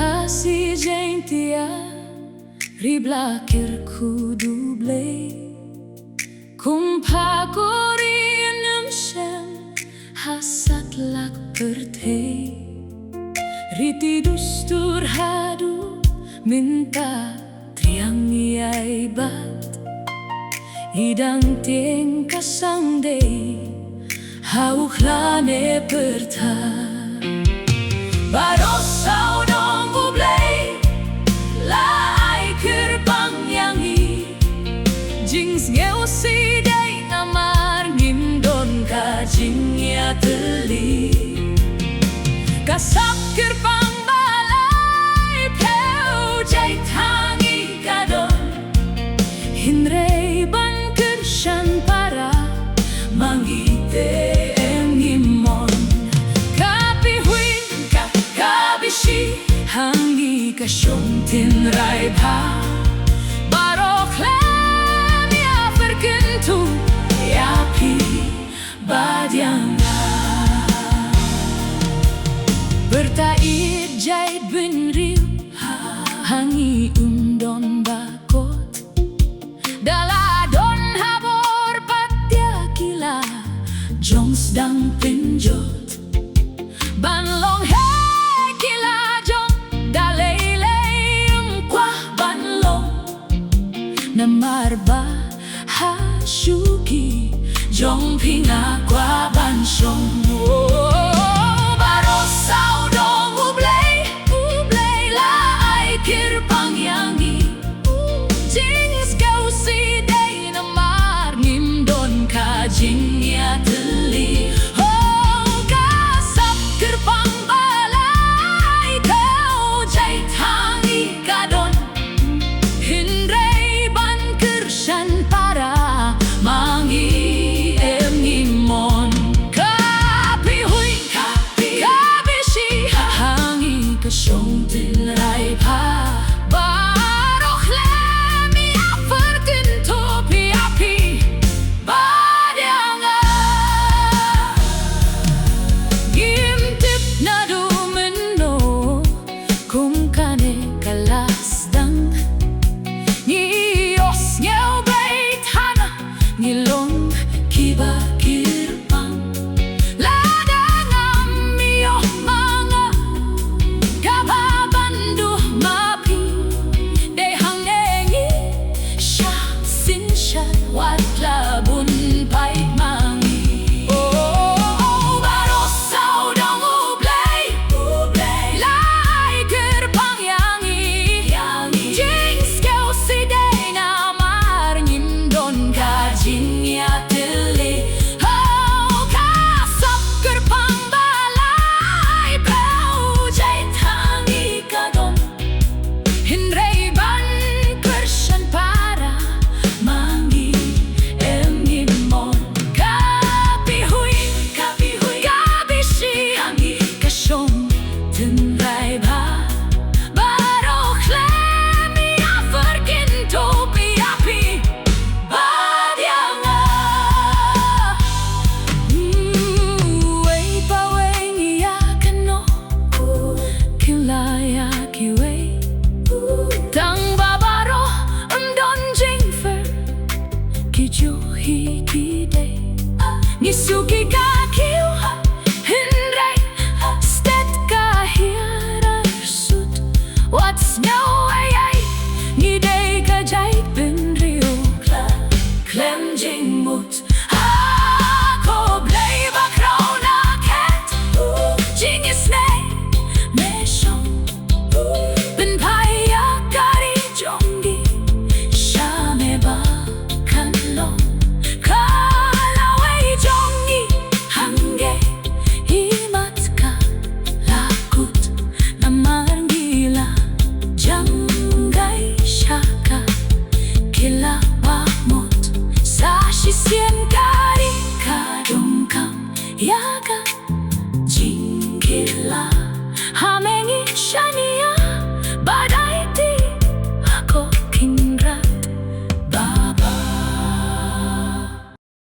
kasih jentia ribla kirkudu Blei kumpa korien shem hasat lak pertei riti dustur hadu minta triangi bat idang ting kasang dei hauklane perta barosau nonggu Blei lai kyrpang iangi jingieid si dei namar ngimdon ka jingieid kasap kyrpang balai peu jai tangi kadon hinrei ban kershan para mangi hangi ka shong tin rai pa barok lam ya verkentu ya pi badianga bertait jait benriu hangi undon bakot daladon habor patya kila jongs dang penjot banlong namarba hashuki jong pinga kwa banshong barosau dong Blei la ai kyrpang iangi jings kau si dei namar ngimdon ka jingieid kasap kyrpang balai kau jai tangi kadon shan para mangi ngimon kapi hui kapi shi hangi ka shong tin rai pa barok lam ya verkentu pi api badianga gimtip na dumeno kung kane kalas